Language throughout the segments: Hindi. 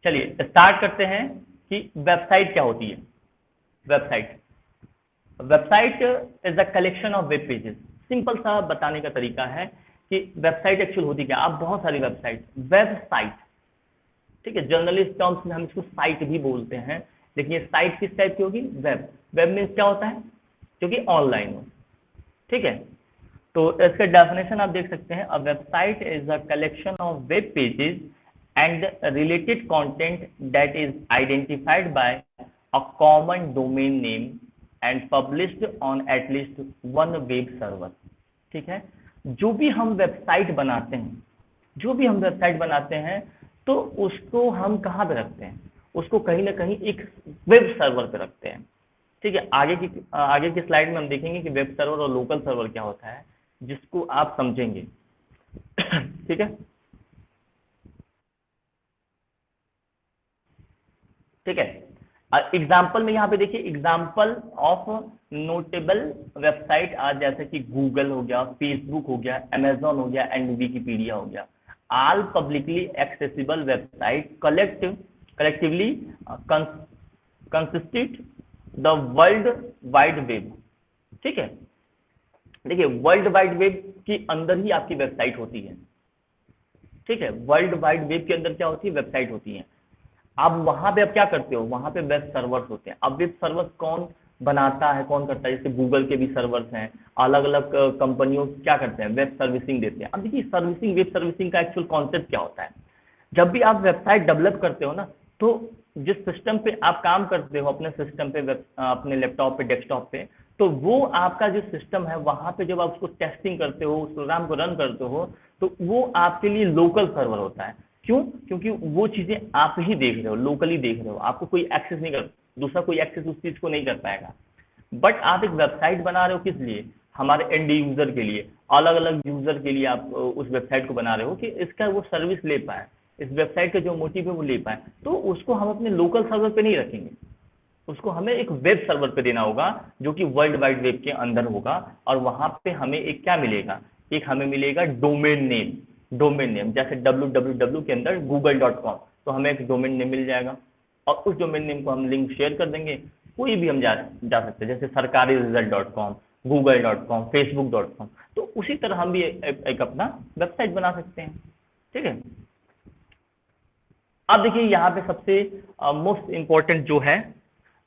चलिए स्टार्ट करते हैं कि वेबसाइट क्या होती है। Website website is a collection of web pages. Simple सा बताने का तरीका है कि वेबसाइट एक्चुअल होती क्या। आप बहुत सारी वेबसाइट, ठीक है, जर्नलिस्ट टर्म्स में हम इसको साइट भी बोलते हैं, लेकिन ये साइट किस टाइप की होगी, वेब मीन्स क्या होता है, जो कि ऑनलाइन हो, ठीक है। तो इसका डेफिनेशन आप देख सकते हैं, a website is a collection of web pages and related content that is identified by a common domain name and published on at least one web server, ठीक है। जो भी हम वेबसाइट बनाते हैं तो उसको हम कहाँ पे रखते हैं, उसको कहीं ना कहीं एक वेब सर्वर पे रखते हैं, ठीक है। आगे की स्लाइड में हम देखेंगे कि वेब सर्वर और लोकल सर्वर क्या होता है, जिसको आप समझेंगे ठीक है, ठीक है। एग्जाम्पल में यहाँ पे देखिए, एग्जाम्पल ऑफ नोटेबल वेबसाइट आज जैसे कि गूगल हो गया, फेसबुक हो गया, अमेजोन हो गया एंड विकिपीडिया हो गया। All publicly accessible website collectively consisted the world wide web, ठीक है। देखिए वर्ल्ड वाइड वेब के अंदर ही आपकी वेबसाइट होती है, ठीक है। वर्ल्ड वाइड वेब के अंदर क्या होती है, वेबसाइट होती है। अब वहां पे आप क्या करते हो, वहां पे वेब सर्वर्स होते हैं। अब वेब सर्वर्स कौन बनाता है, कौन करता है, जैसे गूगल के भी सर्वर्स हैं, अलग अलग कंपनियों क्या करते हैं, वेब सर्विसिंग देते हैं। अब देखिए वेब सर्विसिंग का एक्चुअल कॉन्सेप्ट क्या होता है। जब भी आप वेबसाइट डेवलप करते हो ना, तो जिस सिस्टम पे आप काम करते हो, अपने सिस्टम पे, अपने लैपटॉप पे, डेस्कटॉप पे, तो वो आपका जो सिस्टम है वहां पे जब आप उसको टेस्टिंग करते हो, उस प्रोग्राम को रन करते हो, तो वो आपके लिए लोकल सर्वर होता है। क्यों, क्योंकि वो चीजें आप ही देख रहे हो, लोकली देख रहे हो, आपको कोई एक्सेस नहीं कर, दूसरा कोई एक्सेस उस चीज को नहीं कर पाएगा। बट आप एक वेबसाइट बना रहे हो किस लिए, हमारे एंड यूजर के लिए, अलग अलग यूजर के लिए आप उस वेबसाइट को बना रहे हो कि इसका वो सर्विस ले पाए, इस वेबसाइट का जो मोटिव है वो ले पाए। तो उसको हम अपने लोकल सर्वर पे नहीं रखेंगे, उसको हमें एक वेब सर्वर पे देना होगा, जो कि वर्ल्ड वाइड वेब के अंदर होगा। और वहां पे हमें एक क्या मिलेगा, एक हमें मिलेगा डोमेन नेम। डोमेन नेम जैसे www के अंदर google.com, तो हमें एक डोमेन नेम मिल जाएगा, और उस डोमेन नेम को हम लिंक शेयर कर देंगे, कोई भी हम जा सकते हैं, जैसे सरकारी रिजल्ट.com, google.com, facebook.com। तो उसी तरह हम भी एक अपना वेबसाइट बना सकते हैं, ठीक है। अब देखिए यहाँ पे सबसे मोस्ट इंपॉर्टेंट जो है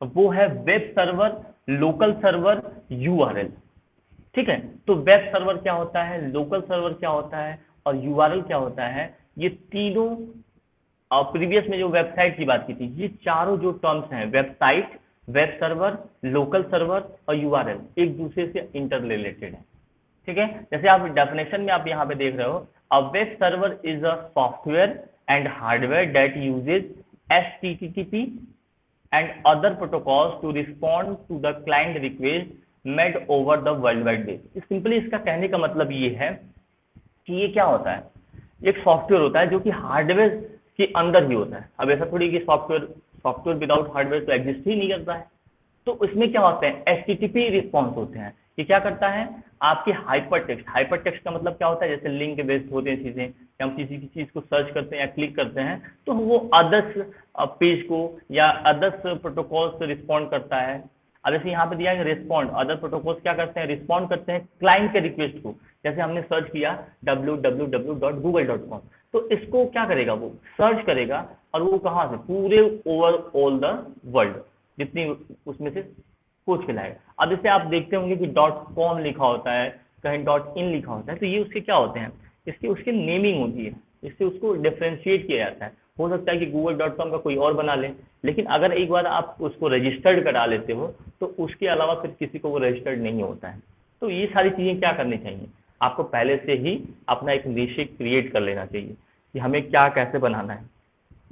वो है web server, local server, URL, ठीक है। तो वेब सर्वर क्या होता है, लोकल सर्वर क्या होता है, और यूआरएल क्या होता है, ये तीनों प्रीवियस में जो वेबसाइट की बात की थी, ये चारों जो टर्म्स हैं, website, web server, local server और यूआरएल, एक दूसरे से इंटर रिलेटेड है, ठीक है। जैसे आप डेफिनेशन में आप यहाँ पे देख रहे हो, अ web server is a software and hardware that usage HTTP and other protocols to respond to the client request made over the world wide web। Simply इसका कहने का मतलब ये है कि ये क्या होता है, एक सॉफ्टवेयर होता है जो कि हार्डवेयर के अंदर भी होता है। अब ऐसा थोड़ी कि सॉफ्टवेयर विदाउट हार्डवेयर तो एग्जिस्ट ही नहीं करता है। तो इसमें क्या होते हैं, HTTP रिस्पॉन्स होते हैं। ये क्या करता है, आपके हाइपर टेक्स्ट का मतलब क्या होता है, जैसे लिंक बेस्ड होते हैं चीजें, कि हम किसी की चीज को सर्च करते हैं या क्लिक करते हैं, तो वो अदर्स पेज को या अदर्स प्रोटोकॉल से रिस्पॉन्ड करता है। अब जैसे यहाँ पे दिया है रिस्पॉन्ड, अदर प्रोटोकॉल्स क्या करते हैं, रिस्पॉन्ड करते हैं क्लाइंट के रिक्वेस्ट को। जैसे हमने सर्च किया www.google.com, तो इसको क्या करेगा, वो सर्च करेगा, और वो कहाँ से, पूरे ओवर ऑल द वर्ल्ड जितनी उसमें से खोज के लाएगा। अब जैसे आप देखते होंगे कि .com लिखा होता है, कहीं .in लिखा होता है, तो ये उसके क्या होते हैं, इसकी उसकी नेमिंग होती है, इससे उसको डिफ्रेंशिएट किया जाता है। हो सकता है कि google.com का कोई और बना ले, लेकिन अगर एक बार आप उसको रजिस्टर्ड करा लेते हो, तो उसके अलावा फिर किसी को वो रजिस्टर्ड नहीं होता है। तो ये सारी चीजें क्या करनी चाहिए, आपको पहले से ही अपना एक निश्चय क्रिएट कर लेना चाहिए कि हमें क्या कैसे बनाना है।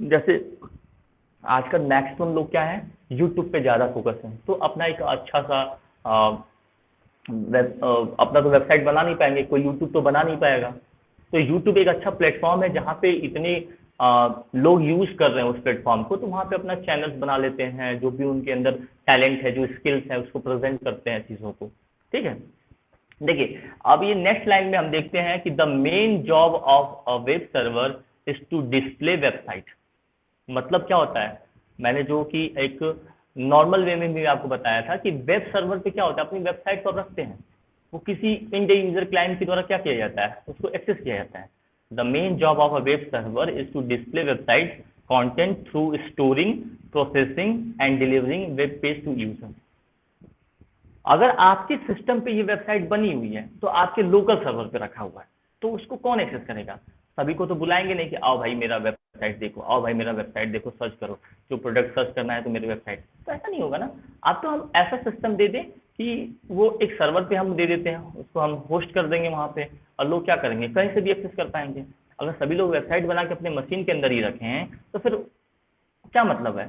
जैसे आजकल मैक्सिमम लोग क्या है, यूट्यूब पे ज्यादा फोकस है, तो अपना एक अच्छा सा अपना तो वेबसाइट बना नहीं पाएंगे, कोई यूट्यूब तो बना नहीं पाएगा। तो यूट्यूब एक अच्छा प्लेटफॉर्म है जहाँ पे इतने लोग यूज कर रहे हैं उस प्लेटफॉर्म को, तो वहाँ पे अपना चैनल्स बना लेते हैं, जो भी उनके अंदर टैलेंट है, जो स्किल्स है, उसको प्रेजेंट करते हैं चीज़ों को, ठीक है। देखिए अब ये नेक्स्ट लाइन में हम देखते हैं कि the main job of a web server is to display website, मतलब क्या होता है, मैंने जो कि एक नॉर्मल वे में भी आपको बताया था कि वेब सर्वर पे क्या होता है, अपनी वेबसाइट पर रखते हैं, वो किसी इंडिया यूजर क्लाइंट के द्वारा क्या किया जाता है, उसको एक्सेस किया जाता है। The main job of a web server is to display website content through storing, processing and delivering web page to user. अगर आपके सिस्टम पे ये वेबसाइट बनी हुई है तो आपके लोकल सर्वर पे रखा हुआ है, तो उसको कौन एक्सेस करेगा? सभी को तो बुलाएंगे नहीं कि आओ भाई मेरा वेबसाइट देखो, आओ भाई मेरा वेबसाइट देखो, सर्च करो, जो प्रोडक्ट सर्च करना है तो मेरे वेबसाइट, तो ऐसा नहीं होगा ना। आप तो हम ऐसा सिस्टम दे दें कि वो एक सर्वर पे हम दे देते हैं, उसको हम होस्ट कर देंगे वहां पे, और लोग क्या करेंगे, कहीं से भी एक्सेस कर पाएंगे। अगर सभी लोग वेबसाइट बना के अपने मशीन के अंदर ही रखे हैं तो फिर क्या मतलब है?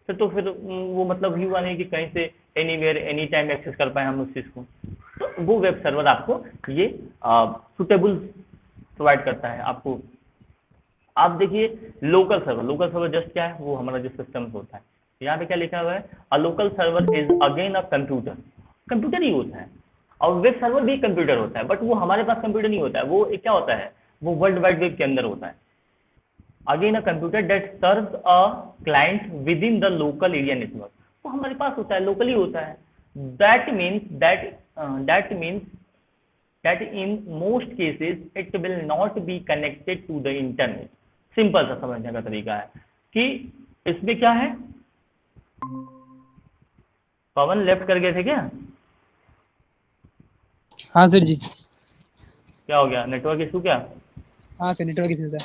फिर तो फिर वो मतलब ही हुआ नहीं कि कहीं से एनीवेयर एनी टाइम एक्सेस कर पाए हम उस चीज़ को। तो वो वेब सर्वर आपको ये सुटेबल प्रोवाइड करता है आपको। आप देखिए local server, local server just क्या है, वो हमारा जो सिस्टम होता है। यहाँ पे क्या लिखा हुआ है, a local server is again a computer, computer ही होता है। और वेब सर्वर भी कंप्यूटर होता है, बट वो हमारे पास कंप्यूटर नहीं होता है, वो एक क्या होता है, वो वर्ल्ड वाइड वेब के अंदर होता है। Again a computer that serves a client with in the local area network, वो हमारे पास होता है, लोकली होता है। That means that means that in most cases it will not be connected to the internet। Simple सा समझने का तरीका है कि इसमें क्या है, पवन लेफ्ट कर गए थे क्या? हाँ सर जी। क्या हो गया, नेटवर्क इशू क्या? हाँ सर, नेटवर्क इशू सर।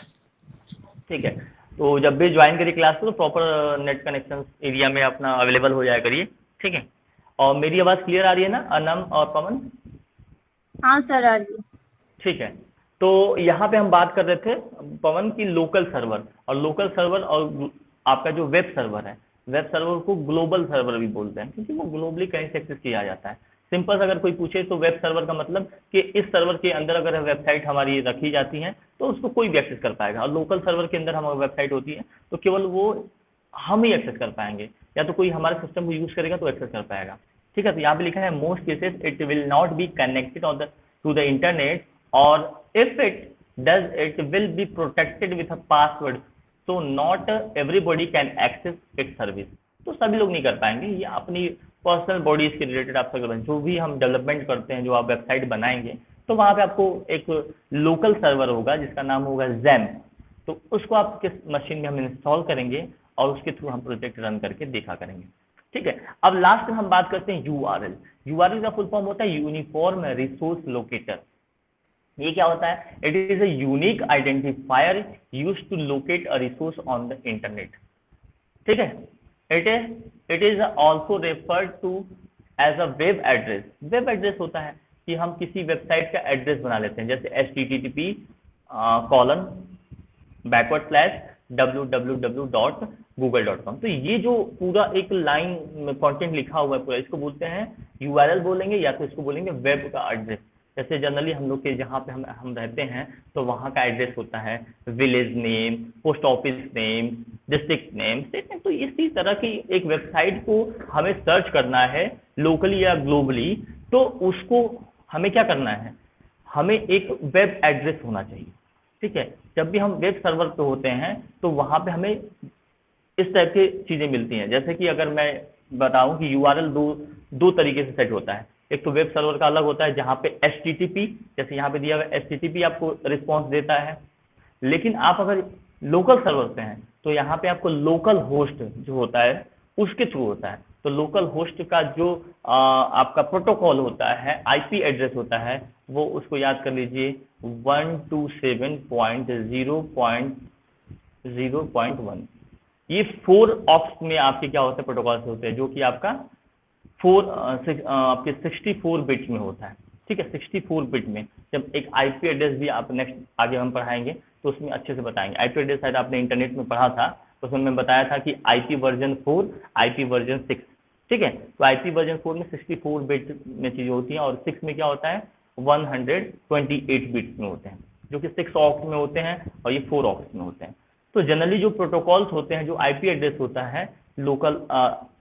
ठीक है, तो जब भी ज्वाइन करिए क्लास को तो प्रॉपर नेट कनेक्शन एरिया में अपना अवेलेबल हो जाया करिए, ठीक है। और मेरी आवाज़ क्लियर आ रही है ना अनम और पवन? हाँ सर आ रही है। ठीक है, तो यहाँ पे हम बात कर रहे थे पवन की लोकल सर्वर, और लोकल सर्वर और आपका जो वेब सर्वर है, वेब सर्वर को ग्लोबल सर्वर भी बोलते हैं क्योंकि वो ग्लोबली कहीं से एक्सेस किया जाता है। सिंपल से अगर कोई पूछे तो वेब सर्वर का मतलब कि इस सर्वर के अंदर अगर वेबसाइट हमारी रखी जाती है तो उसको कोई भी एक्सेस कर पाएगा, और लोकल सर्वर के अंदर हमारी वेबसाइट होती है तो केवल वो हम ही एक्सेस कर पाएंगे, या तो कोई हमारे सिस्टम को यूज करेगा तो एक्सेस कर पाएगा। ठीक है, तो यहाँ पे लिखा है most cases it will not be connected on the two the internet, or if it does it will be protected with a password, so not everybody can access its service। तो सभी लोग नहीं कर पाएंगे, ये अपनी पर्सनल बॉडीज के रिलेटेड आप जो भी हम डेवलपमेंट करते हैं, जो आप वेबसाइट बनाएंगे तो वहां पे आपको एक लोकल सर्वर होगा जिसका नाम होगा जैम्प, तो उसको आप किस मशीन में हम इंस्टॉल करेंगे और उसके थ्रू हम प्रोजेक्ट रन करके देखा करेंगे। ठीक है, अब लास्ट में हम बात करते हैं यूआरएल। यूआरएल का फुल फॉर्म होता है यूनिफॉर्म रिसोर्स लोकेटर। ये क्या होता है, it is a unique identifier use to locate a resource on the internet. ठीक है, it is also referred to as a web address. Web address होता है कि हम किसी वेबसाइट का एड्रेस बना लेते हैं, जैसे HTTP colon backward slash www.google.com। तो ये जो पूरा एक लाइन में कंटेंट लिखा हुआ है पूरा, इसको बोलते हैं यूआरएल बोलेंगे, या तो इसको बोलेंगे वेब का एड्रेस। जैसे जनरली हम लोग के जहाँ पे हम रहते हैं तो वहाँ का एड्रेस होता है village name, post office name, district name, state name. तो इसी तरह की एक वेबसाइट को हमें सर्च करना है लोकली या ग्लोबली, तो उसको हमें क्या करना है, हमें एक वेब एड्रेस होना चाहिए। ठीक है, जब भी हम वेब सर्वर पे होते हैं तो वहाँ पे हमें इस टाइप की चीज़ें मिलती हैं, जैसे कि अगर मैं बताऊं कि यूआरएल दो तरीके से सेट होता है। एक तो वेब सर्वर का अलग होता है जहाँ पे HTTP, जैसे यहाँ पे दिया हुआ HTTP आपको रिस्पॉन्स देता है, लेकिन आप अगर लोकल सर्वर पे हैं तो यहाँ पे आपको लोकल होस्ट जो होता है उसके थ्रू होता है। तो लोकल होस्ट का जो आपका प्रोटोकॉल होता है, IP एड्रेस होता है, वो उसको याद कर लीजिए 127.0.0.1। ये 4 ऑप्स में आपके क्या होते हैं, प्रोटोकॉल्स होते हैं, जो कि आपका आपके 64 बिट में होता है। ठीक है, 64 बिट में जब एक IP एड्रेस भी आप नेक्स्ट आगे हम पढ़ाएंगे तो उसमें अच्छे से बताएंगे। IP एड्रेस शायद आपने इंटरनेट में पढ़ा था, उसमें मैं बताया था कि IP वर्जन 4, IP वर्जन 6। ठीक है, तो IP वर्जन 4 में 64 बिट में चीज़ें होती हैं, और 6 में क्या होता है 128 बिट्स में होते हैं, जो कि 6 ऑक्स में होते हैं और ये 4 ऑक्स में होते हैं। तो जनरली जो प्रोटोकॉल्स होते हैं, जो IP एड्रेस होता है लोकल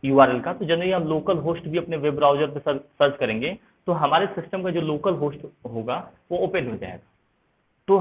यूआरएल का, तो जनरली हम लोकल होस्ट भी अपने वेब ब्राउजर पे सर्च करेंगे तो हमारे सिस्टम का जो लोकल होस्ट होगा वो ओपन हो जाएगा। तो